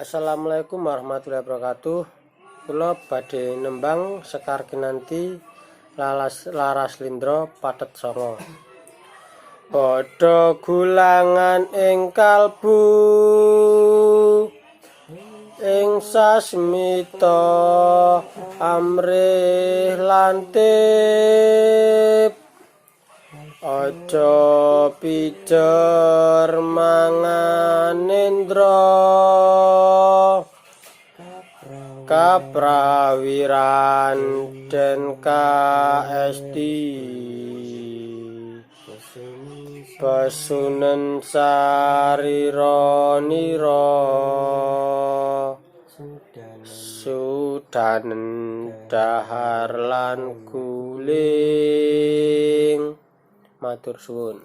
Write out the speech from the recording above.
Assalamualaikum warahmatullahi wabarakatuh. Kula badhe nembang Sekar Kinanti Laras Lindra Pathet Sanga. Padha gulangan ing kalbu ing sasmita amrih lantip. Aja pijer mangan indra kaprawiran den kaesti pesunen sariranira sudanen dahar lan guling. Matur suwun.